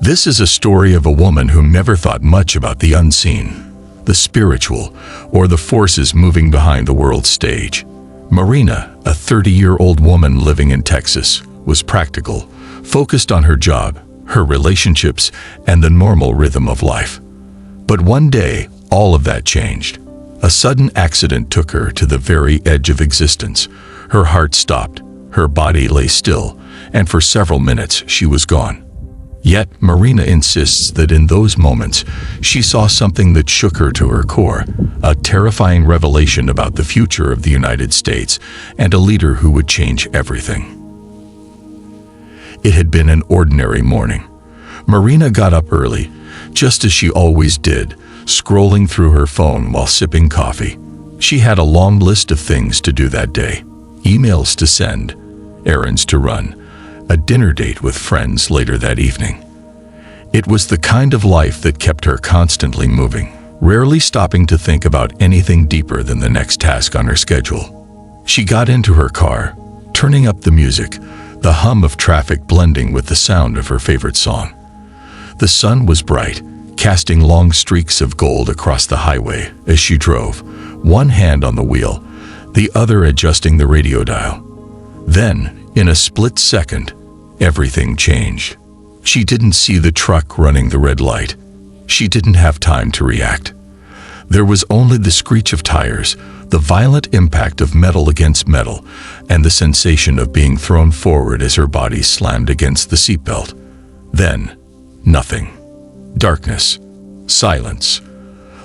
This is a story of a woman who never thought much about the unseen, the spiritual, or the forces moving behind the world's stage. Marina, a 30-year-old woman living in Texas, was practical, focused on her job, her relationships, and the normal rhythm of life. But one day, all of that changed. A sudden accident took her to the very edge of existence. Her heart stopped, her body lay still, and for several minutes she was gone. Yet, Marina insists that in those moments, she saw something that shook her to her core, a terrifying revelation about the future of the United States and a leader who would change everything. It had been an ordinary morning. Marina got up early, just as she always did, scrolling through her phone while sipping coffee. She had a long list of things to do that day: emails to send, errands to run, a dinner date with friends later that evening. It was the kind of life that kept her constantly moving, rarely stopping to think about anything deeper than the next task on her schedule. She got into her car, turning up the music, the hum of traffic blending with the sound of her favorite song. The sun was bright, casting long streaks of gold across the highway as she drove, one hand on the wheel, the other adjusting the radio dial. Then, in a split second, everything changed. She didn't see the truck running the red light. She didn't have time to react. There was only the screech of tires, the violent impact of metal against metal, and the sensation of being thrown forward as her body slammed against the seatbelt. Then, nothing. Darkness. Silence.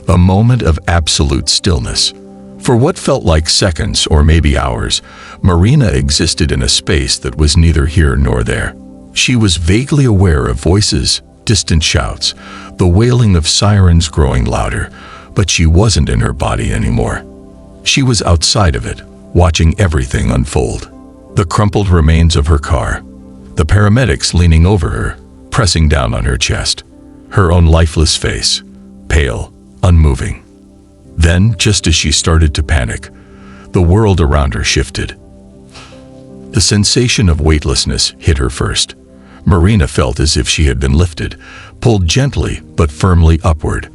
A moment of absolute stillness. For what felt like seconds or maybe hours, Marina existed in a space that was neither here nor there. She was vaguely aware of voices, distant shouts, the wailing of sirens growing louder, but she wasn't in her body anymore. She was outside of it, watching everything unfold. The crumpled remains of her car, the paramedics leaning over her, pressing down on her chest, her own lifeless face, pale, unmoving. Then, just as she started to panic, the world around her shifted. The sensation of weightlessness hit her first. Marina felt as if she had been lifted, pulled gently but firmly upward.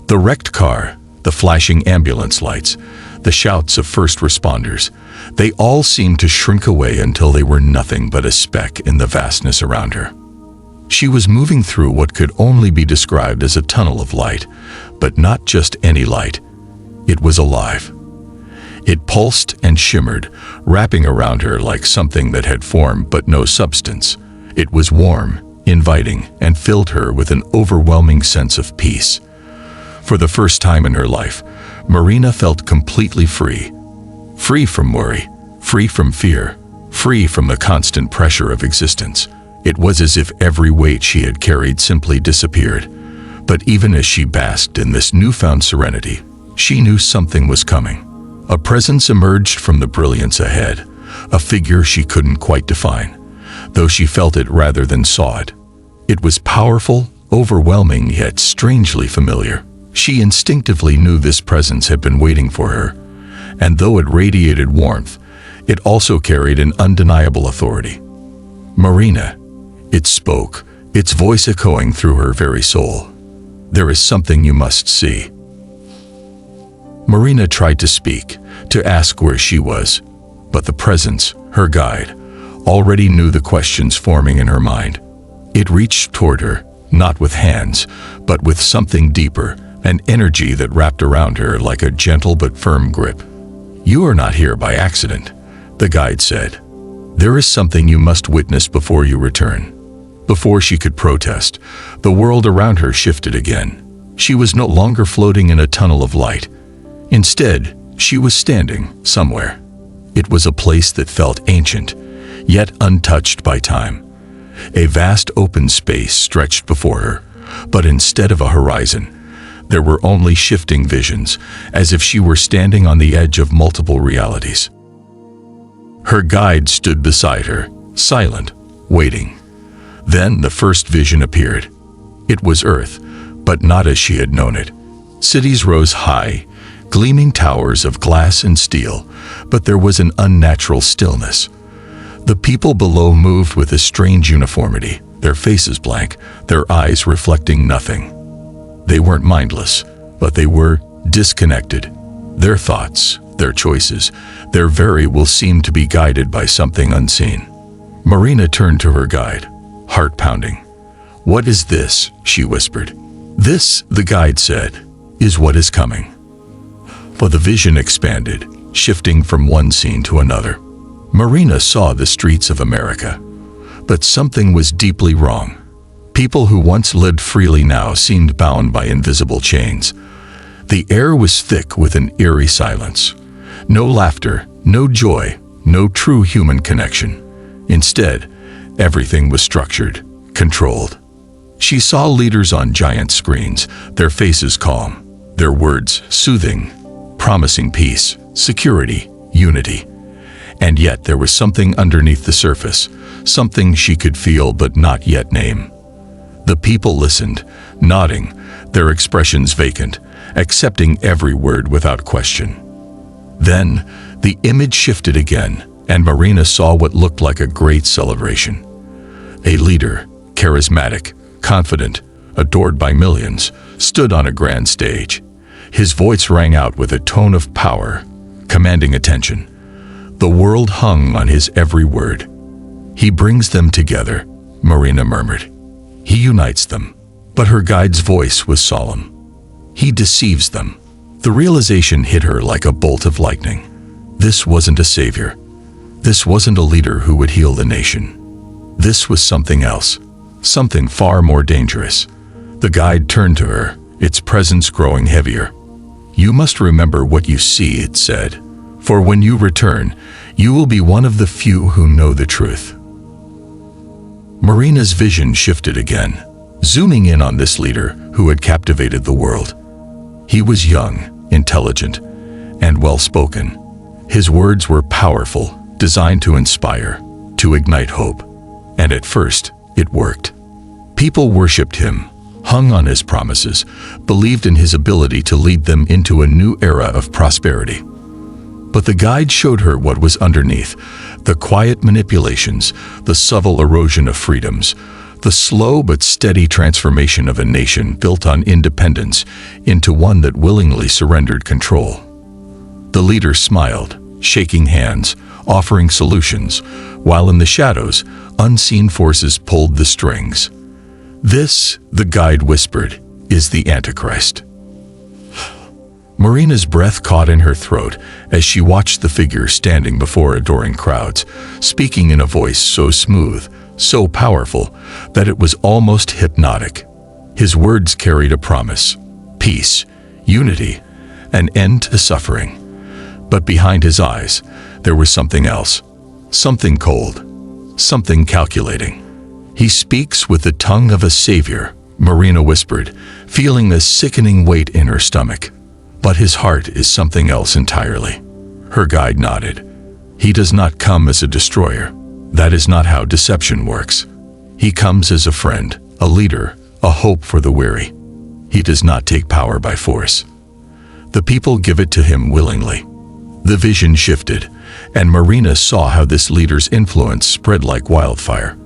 The wrecked car, the flashing ambulance lights, the shouts of first responders, they all seemed to shrink away until they were nothing but a speck in the vastness around her. She was moving through what could only be described as a tunnel of light, but not just any light. It was alive. It pulsed and shimmered, wrapping around her like something that had form but no substance. It was warm, inviting, and filled her with an overwhelming sense of peace. For the first time in her life, Marina felt completely free. Free from worry, free from fear, free from the constant pressure of existence. It was as if every weight she had carried simply disappeared. But even as she basked in this newfound serenity, she knew something was coming. A presence emerged from the brilliance ahead, a figure she couldn't quite define, though she felt it rather than saw it. It was powerful, overwhelming, yet strangely familiar. She instinctively knew this presence had been waiting for her, and though it radiated warmth, it also carried an undeniable authority. Marina, it spoke, its voice echoing through her very soul. There is something you must see. Marina tried to speak, to ask where she was, but the presence, her guide, already knew the questions forming in her mind. It reached toward her, not with hands, but with something deeper, an energy that wrapped around her like a gentle but firm grip. "You are not here by accident," the guide said. "There is something you must witness before you return." Before she could protest, the world around her shifted again. She was no longer floating in a tunnel of light. Instead, she was standing somewhere. It was a place that felt ancient, yet untouched by time. A vast open space stretched before her, but instead of a horizon, there were only shifting visions, as if she were standing on the edge of multiple realities. Her guide stood beside her, silent, waiting. Then the first vision appeared. It was Earth, but not as she had known it. Cities rose high, gleaming towers of glass and steel, but there was an unnatural stillness. The people below moved with a strange uniformity, their faces blank, their eyes reflecting nothing. They weren't mindless, but they were disconnected. Their thoughts, their choices, their very will seemed to be guided by something unseen. Marina turned to her guide, heart pounding. "What is this?" she whispered. "This," the guide said, "is what is coming." But the vision expanded, shifting from one scene to another. Marina saw the streets of America. But something was deeply wrong. People who once lived freely now seemed bound by invisible chains. The air was thick with an eerie silence. No laughter, no joy, no true human connection. Instead, everything was structured, controlled. She saw leaders on giant screens, their faces calm, their words soothing, promising peace, security, unity. And yet there was something underneath the surface, something she could feel but not yet name. The people listened, nodding, their expressions vacant, accepting every word without question. Then, the image shifted again, and Marina saw what looked like a great celebration. A leader, charismatic, confident, adored by millions, stood on a grand stage. His voice rang out with a tone of power, commanding attention. The world hung on his every word. "He brings them together," Marina murmured. "He unites them." But her guide's voice was solemn. "He deceives them." The realization hit her like a bolt of lightning. This wasn't a savior. This wasn't a leader who would heal the nation. This was something else, something far more dangerous. The guide turned to her, its presence growing heavier. "You must remember what you see," it said. "For when you return, you will be one of the few who know the truth." Marina's vision shifted again, zooming in on this leader who had captivated the world. He was young, intelligent, and well-spoken. His words were powerful, designed to inspire, to ignite hope. And at first, it worked. People worshipped him, hung on his promises, believed in his ability to lead them into a new era of prosperity. But the guide showed her what was underneath: the quiet manipulations, the subtle erosion of freedoms, the slow but steady transformation of a nation built on independence into one that willingly surrendered control. The leader smiled, shaking hands, offering solutions, while in the shadows, unseen forces pulled the strings. "This," the guide whispered, "is the Antichrist." Marina's breath caught in her throat as she watched the figure standing before adoring crowds, speaking in a voice so smooth, so powerful, that it was almost hypnotic. His words carried a promise: peace, unity, an end to suffering. But behind his eyes, there was something else, something cold, something calculating. "He speaks with the tongue of a savior," Marina whispered, feeling a sickening weight in her stomach. "But his heart is something else entirely." Her guide nodded. "He does not come as a destroyer. That is not how deception works. He comes as a friend, a leader, a hope for the weary. He does not take power by force. The people give it to him willingly." The vision shifted, and Marina saw how this leader's influence spread like wildfire.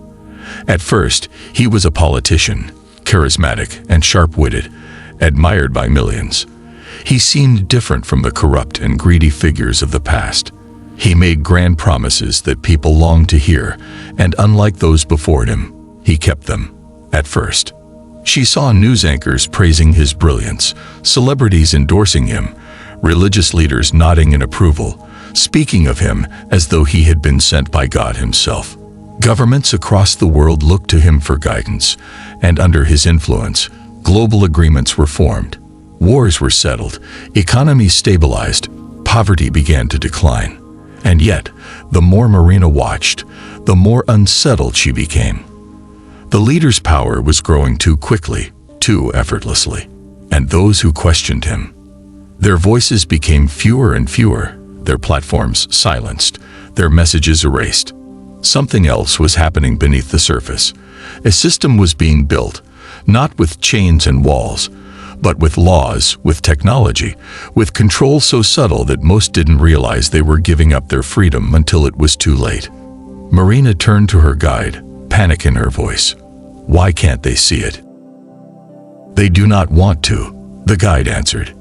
At first, he was a politician, charismatic and sharp-witted, admired by millions. He seemed different from the corrupt and greedy figures of the past. He made grand promises that people longed to hear, and unlike those before him, he kept them. At first, she saw news anchors praising his brilliance, celebrities endorsing him, religious leaders nodding in approval, speaking of him as though he had been sent by God himself. Governments across the world looked to him for guidance, and under his influence, global agreements were formed. Wars were settled, economies stabilized, poverty began to decline. And yet, the more Marina watched, the more unsettled she became. The leader's power was growing too quickly, too effortlessly, and those who questioned him, their voices became fewer and fewer, their platforms silenced, their messages erased. Something else was happening beneath the surface. A system was being built, not with chains and walls, but with laws, with technology, with control so subtle that most didn't realize they were giving up their freedom until it was too late. Marina turned to her guide, panic in her voice. Why can't they see it? They do not want to, the guide answered.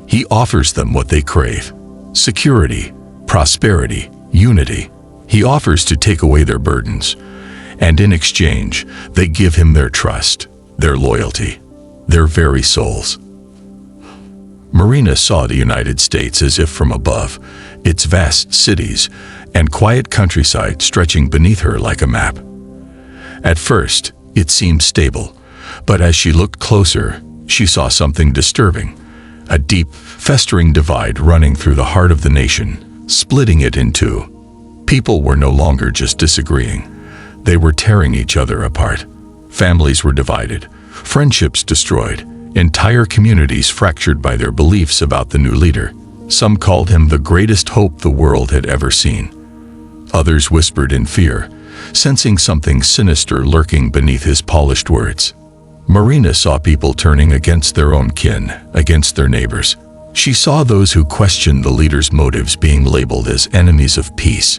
He offers them what they crave: security, prosperity, unity. He offers to take away their burdens, and in exchange, they give him their trust, their loyalty, their very souls. Marina saw the United States as if from above, its vast cities and quiet countryside stretching beneath her like a map. At first, it seemed stable, but as she looked closer, she saw something disturbing: a deep, festering divide running through the heart of the nation, splitting it in two. People were no longer just disagreeing. They were tearing each other apart. Families were divided, friendships destroyed, entire communities fractured by their beliefs about the new leader. Some called him the greatest hope the world had ever seen. Others whispered in fear, sensing something sinister lurking beneath his polished words. Marina saw people turning against their own kin, against their neighbors. She saw those who questioned the leader's motives being labeled as enemies of peace.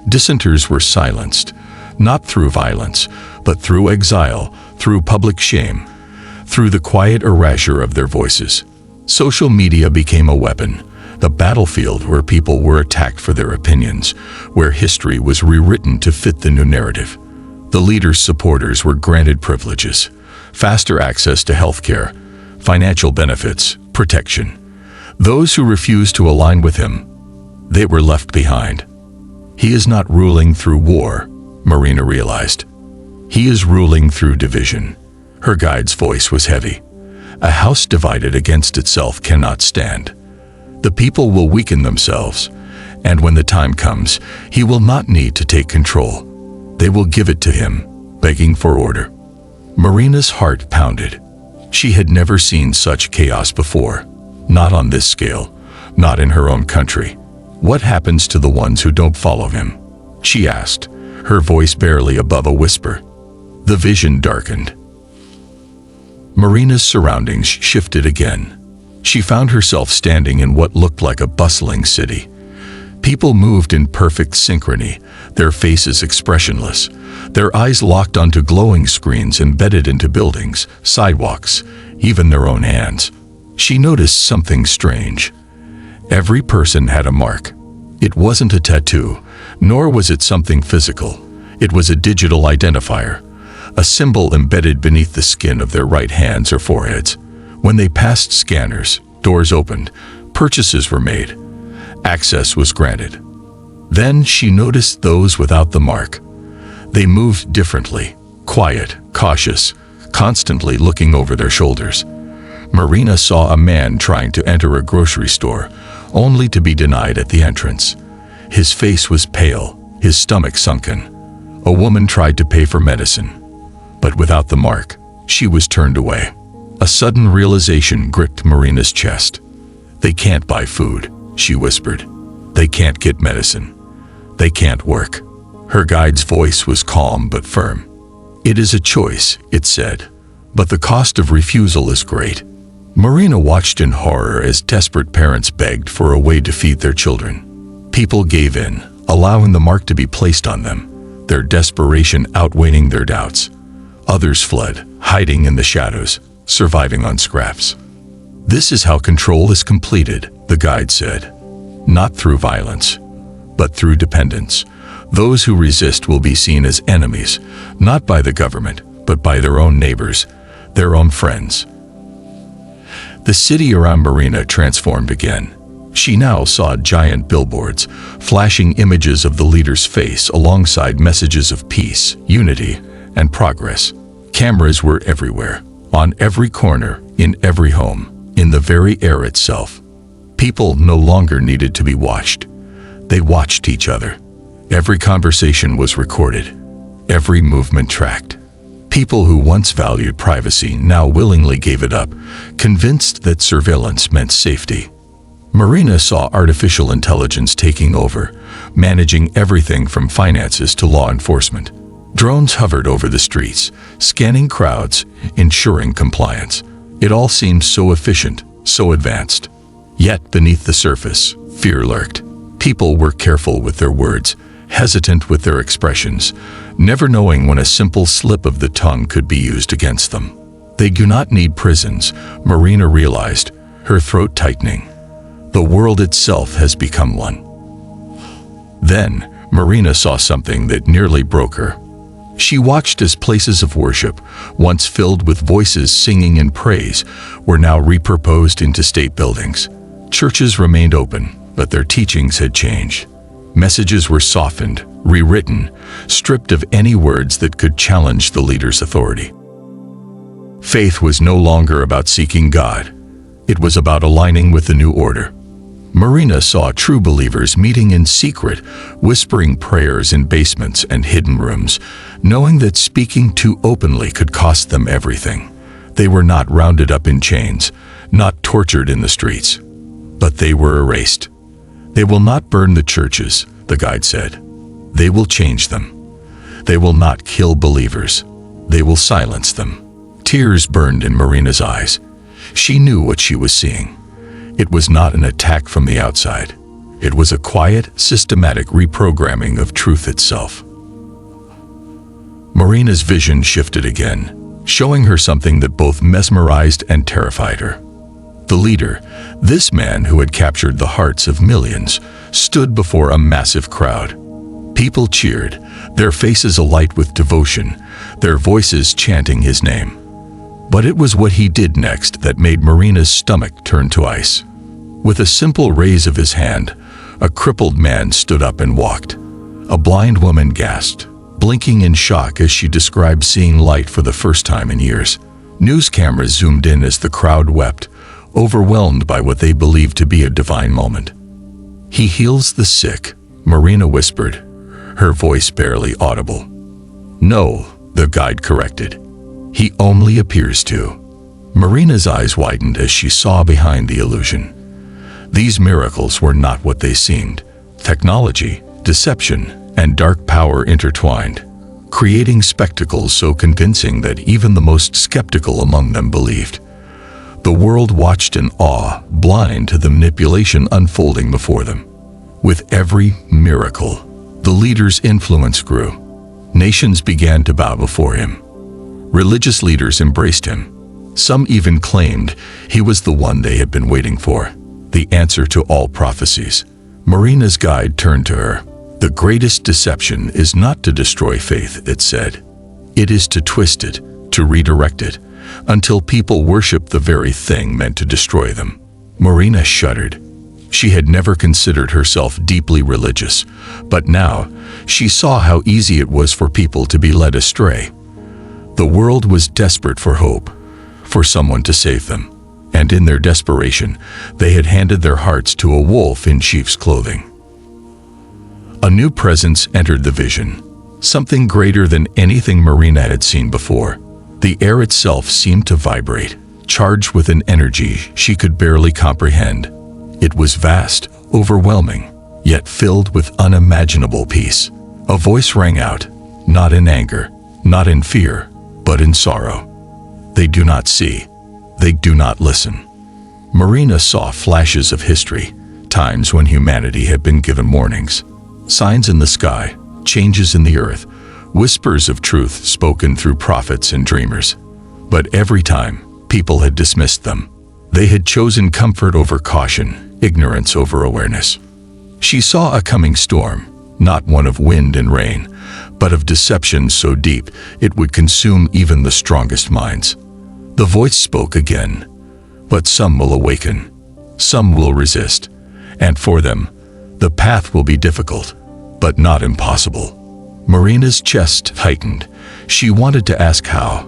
Dissenters were silenced, not through violence, but through exile, through public shame, through the quiet erasure of their voices. Social media became a weapon, the battlefield where people were attacked for their opinions, where history was rewritten to fit the new narrative. The leader's supporters were granted privileges: faster access to healthcare, financial benefits, protection. Those who refused to align with him, they were left behind. He is not ruling through war, Marina realized. He is ruling through division. Her guide's voice was heavy. A house divided against itself cannot stand. The people will weaken themselves, and when the time comes, he will not need to take control. They will give it to him, begging for order. Marina's heart pounded. She had never seen such chaos before. Not on this scale, not in her own country. What happens to the ones who don't follow him? She asked, her voice barely above a whisper. The vision darkened. Marina's surroundings shifted again. She found herself standing in what looked like a bustling city. People moved in perfect synchrony, their faces expressionless, their eyes locked onto glowing screens embedded into buildings, sidewalks, even their own hands. She noticed something strange. Every person had a mark. It wasn't a tattoo, nor was it something physical. It was a digital identifier, a symbol embedded beneath the skin of their right hands or foreheads. When they passed scanners, doors opened, purchases were made, access was granted. Then she noticed those without the mark. They moved differently, quiet, cautious, constantly looking over their shoulders. Marina saw a man trying to enter a grocery store, only to be denied at the entrance. His face was pale, his stomach sunken. A woman tried to pay for medicine, but without the mark, she was turned away. A sudden realization gripped Marina's chest. They can't buy food, she whispered. They can't get medicine. They can't work. Her guide's voice was calm but firm. It is a choice, it said, but the cost of refusal is great. Marina watched in horror as desperate parents begged for a way to feed their children. People gave in, allowing the mark to be placed on them, their desperation outweighing their doubts. Others fled, hiding in the shadows, surviving on scraps. This is how control is completed, the guide said. Not through violence, but through dependence. Those who resist will be seen as enemies, not by the government, but by their own neighbors, their own friends. The city around Marina transformed again. She now saw giant billboards, flashing images of the leader's face alongside messages of peace, unity, and progress. Cameras were everywhere, on every corner, in every home, in the very air itself. People no longer needed to be watched. They watched each other. Every conversation was recorded, every movement tracked. People who once valued privacy now willingly gave it up, convinced that surveillance meant safety. Marina saw artificial intelligence taking over, managing everything from finances to law enforcement. Drones hovered over the streets, scanning crowds, ensuring compliance. It all seemed so efficient, so advanced. Yet beneath the surface, fear lurked. People were careful with their words, hesitant with their expressions, never knowing when a simple slip of the tongue could be used against them. They do not need prisons, Marina realized, her throat tightening. The world itself has become one. Then, Marina saw something that nearly broke her. She watched as places of worship, once filled with voices singing in praise, were now repurposed into state buildings. Churches remained open, but their teachings had changed. Messages were softened, rewritten, stripped of any words that could challenge the leader's authority. Faith was no longer about seeking God. It was about aligning with the new order. Marina saw true believers meeting in secret, whispering prayers in basements and hidden rooms, knowing that speaking too openly could cost them everything. They were not rounded up in chains, not tortured in the streets, but they were erased. They will not burn the churches, the guide said. They will change them. They will not kill believers. They will silence them. Tears burned in Marina's eyes. She knew what she was seeing. It was not an attack from the outside. It was a quiet, systematic reprogramming of truth itself. Marina's vision shifted again, showing her something that both mesmerized and terrified her. The leader, this man who had captured the hearts of millions, stood before a massive crowd. People cheered, their faces alight with devotion, their voices chanting his name. But it was what he did next that made Marina's stomach turn to ice. With a simple raise of his hand, a crippled man stood up and walked. A blind woman gasped, blinking in shock as she described seeing light for the first time in years. News cameras zoomed in as the crowd wept, overwhelmed by what they believed to be a divine moment. "He heals the sick," Marina whispered, her voice barely audible. "No," the guide corrected. "He only appears to." Marina's eyes widened as she saw behind the illusion. These miracles were not what they seemed. Technology, deception, and dark power intertwined, creating spectacles so convincing that even the most skeptical among them believed. The world watched in awe, blind to the manipulation unfolding before them. With every miracle, the leader's influence grew. Nations began to bow before him. Religious leaders embraced him. Some even claimed he was the one they had been waiting for, the answer to all prophecies. Marina's guide turned to her. "The greatest deception is not to destroy faith," it said. "It is to twist it, to redirect it, until people worship the very thing meant to destroy them." Marina shuddered. She had never considered herself deeply religious, but now she saw how easy it was for people to be led astray. The world was desperate for hope, for someone to save them, and in their desperation, they had handed their hearts to a wolf in sheep's clothing. A new presence entered the vision, something greater than anything Marina had seen before. The air itself seemed to vibrate, charged with an energy she could barely comprehend. It was vast, overwhelming, yet filled with unimaginable peace. A voice rang out, not in anger, not in fear, but in sorrow. "They do not see. They do not listen." Marina saw flashes of history, times when humanity had been given warnings. Signs in the sky, changes in the earth, whispers of truth spoken through prophets and dreamers. But every time, people had dismissed them. They had chosen comfort over caution, ignorance over awareness. She saw a coming storm, not one of wind and rain, but of deception so deep it would consume even the strongest minds. The voice spoke again. "But some will awaken, some will resist, and for them, the path will be difficult, but not impossible." Marina's chest tightened. She wanted to ask how.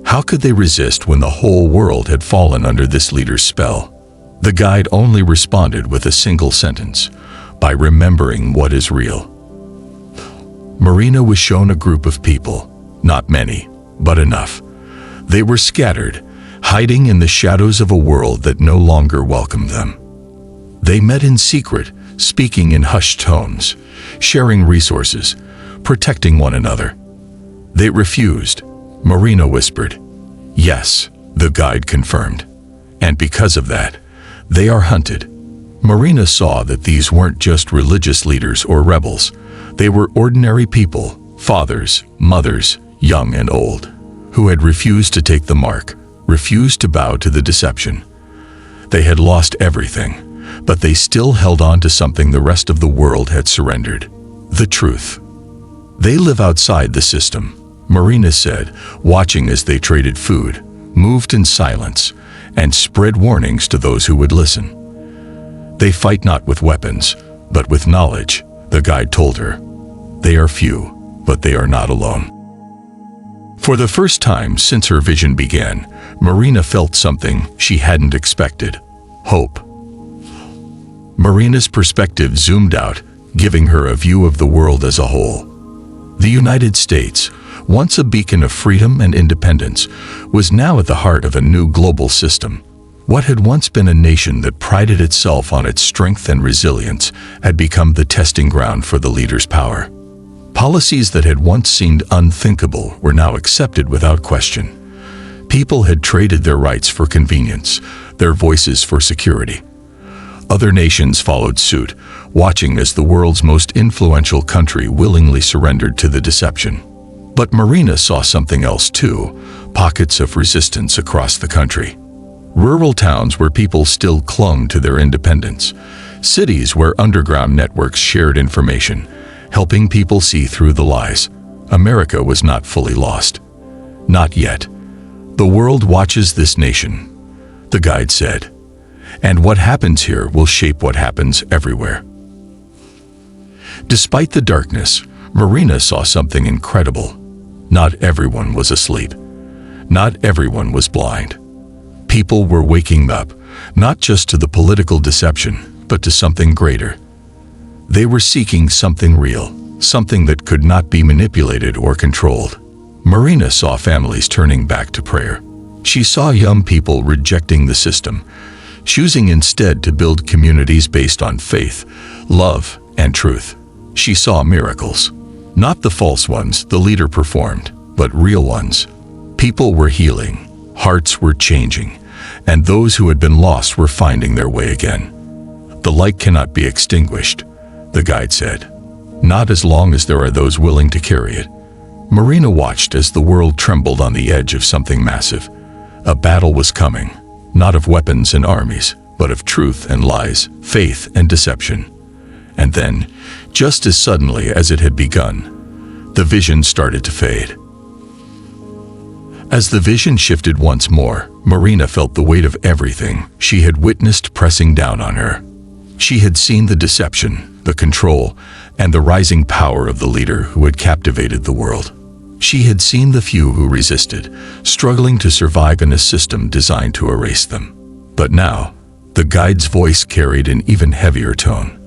How could they resist when the whole world had fallen under this leader's spell? The guide only responded with a single sentence, "By remembering what is real." Marina was shown a group of people, not many, but enough. They were scattered, hiding in the shadows of a world that no longer welcomed them. They met in secret, speaking in hushed tones, sharing resources, protecting one another. "They refused," Marina whispered. "Yes," the guide confirmed. "And because of that, they are hunted." Marina saw that these weren't just religious leaders or rebels. They were ordinary people, Fathers, mothers, young and old, who had refused to take the mark, refused to bow to the deception. They had lost everything, but they still held on to something the rest of the world had surrendered: the truth. They live outside the system, Marina said, watching as they traded food, moved in silence, and spread warnings to those who would listen. They fight not with weapons, but with knowledge, the guide told her. They are few, but they are not alone. For the first time since her vision began, Marina felt something she hadn't expected: hope. Marina's perspective zoomed out, giving her a view of the world as a whole. The United States, once a beacon of freedom and independence, was now at the heart of a new global system. What had once been a nation that prided itself on its strength and resilience had become the testing ground for the leader's power. Policies that had once seemed unthinkable were now accepted without question. People had traded their rights for convenience, their voices for security. Other nations followed suit, watching as the world's most influential country willingly surrendered to the deception. But Marina saw something else too: pockets of resistance across the country. Rural towns where people still clung to their independence. Cities where underground networks shared information, helping people see through the lies. America was not fully lost. Not yet. The world watches this nation, the guide said. And what happens here will shape what happens everywhere. Despite the darkness, Marina saw something incredible. Not everyone was asleep. Not everyone was blind. People were waking up, not just to the political deception, but to something greater. They were seeking something real, something that could not be manipulated or controlled. Marina saw families turning back to prayer. She saw young people rejecting the system, choosing instead to build communities based on faith, love, and truth. She saw miracles. Not the false ones the leader performed, but real ones. People were healing, hearts were changing, and those who had been lost were finding their way again. The light cannot be extinguished, the guide said. Not as long as there are those willing to carry it. Marina watched as the world trembled on the edge of something massive. A battle was coming, not of weapons and armies, but of truth and lies, faith and deception. And then, just as suddenly as it had begun, the vision started to fade. As the vision shifted once more, Marina felt the weight of everything she had witnessed pressing down on her. She had seen the deception, the control, and the rising power of the leader who had captivated the world. She had seen the few who resisted, struggling to survive in a system designed to erase them. But now, the guide's voice carried an even heavier tone.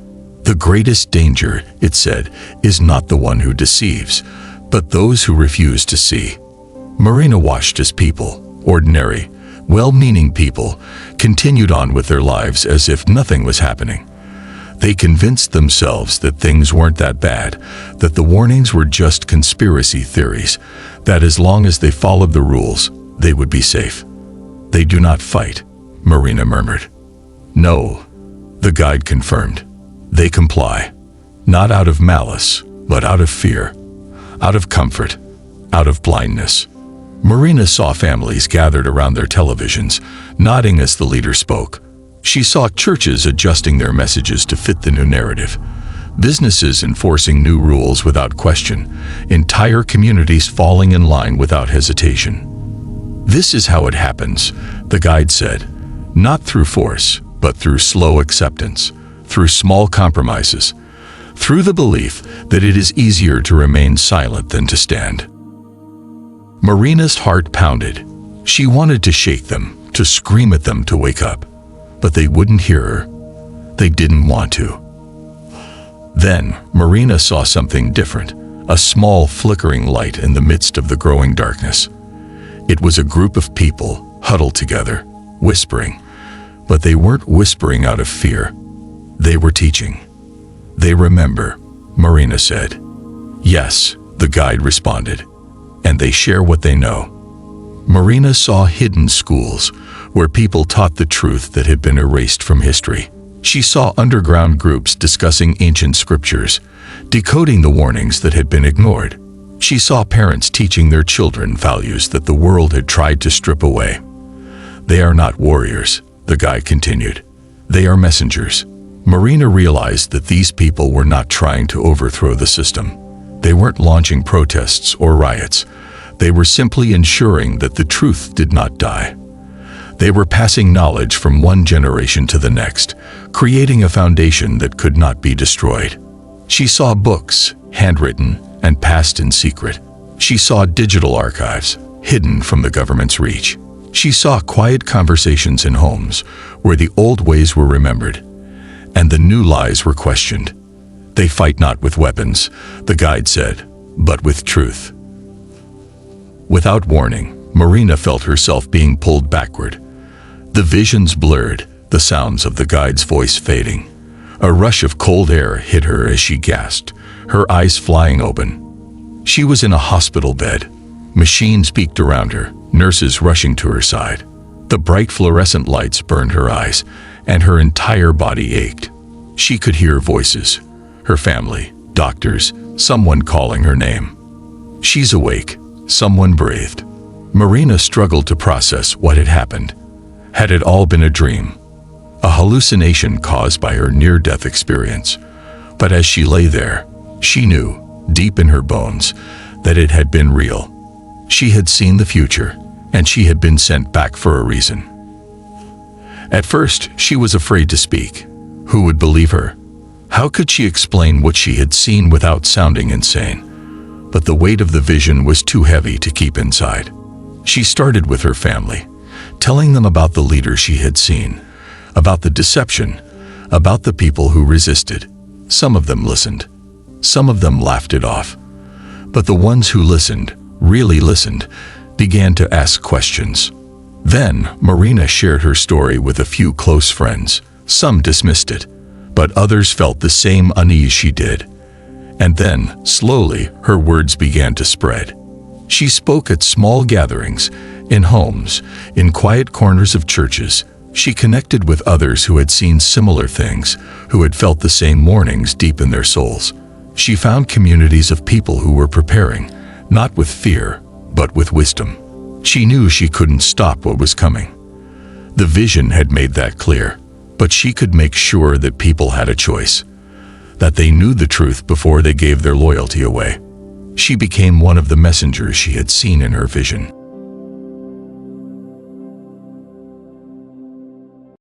The greatest danger, it said, is not the one who deceives, but those who refuse to see. Marina watched as people, ordinary, well-meaning people, continued on with their lives as if nothing was happening. They convinced themselves that things weren't that bad, that the warnings were just conspiracy theories, that as long as they followed the rules, they would be safe. They do not fight, Marina murmured. No, the guide confirmed. They comply, not out of malice, but out of fear, out of comfort, out of blindness. Marina saw families gathered around their televisions, nodding as the leader spoke. She saw churches adjusting their messages to fit the new narrative, businesses enforcing new rules without question, entire communities falling in line without hesitation. This is how it happens, the guide said, not through force, but through slow acceptance, through small compromises, through the belief that it is easier to remain silent than to stand. Marina's heart pounded. She wanted to shake them, to scream at them to wake up. But they wouldn't hear her. They didn't want to. Then, Marina saw something different, a small flickering light in the midst of the growing darkness. It was a group of people, huddled together, whispering. But they weren't whispering out of fear. They were teaching. They remember, Marina said. Yes, the guide responded. And they share what they know. Marina saw hidden schools, where people taught the truth that had been erased from history. She saw underground groups discussing ancient scriptures, decoding the warnings that had been ignored. She saw parents teaching their children values that the world had tried to strip away. "They are not warriors," the guide continued. "They are messengers." Marina realized that these people were not trying to overthrow the system. They weren't launching protests or riots. They were simply ensuring that the truth did not die. They were passing knowledge from one generation to the next, creating a foundation that could not be destroyed. She saw books, handwritten and passed in secret. She saw digital archives, hidden from the government's reach. She saw quiet conversations in homes, where the old ways were remembered, and the new lies were questioned. "They fight not with weapons," the guide said, "but with truth." Without warning, Marina felt herself being pulled backward. The visions blurred, the sounds of the guide's voice fading. A rush of cold air hit her as she gasped, her eyes flying open. She was in a hospital bed. Machines peeked around her, nurses rushing to her side. The bright fluorescent lights burned her eyes, and her entire body ached. She could hear voices, her family, doctors, someone calling her name. "She's awake," someone breathed. Marina struggled to process what had happened. Had it all been a dream? A hallucination caused by her near-death experience? But as she lay there, she knew, deep in her bones, that it had been real. She had seen the future, and she had been sent back for a reason. At first, she was afraid to speak. Who would believe her? How could she explain what she had seen without sounding insane? But the weight of the vision was too heavy to keep inside. She started with her family, telling them about the leader she had seen, about the deception, about the people who resisted. Some of them listened. Some of them laughed it off. But the ones who listened, really listened, began to ask questions. Then, Marina shared her story with a few close friends. Some dismissed it, but others felt the same unease she did. And then, slowly, her words began to spread. She spoke at small gatherings, in homes, in quiet corners of churches. She connected with others who had seen similar things, who had felt the same warnings deep in their souls. She found communities of people who were preparing, not with fear, but with wisdom. She knew she couldn't stop what was coming. The vision had made that clear, but she could make sure that people had a choice, that they knew the truth before they gave their loyalty away. She became one of the messengers she had seen in her vision.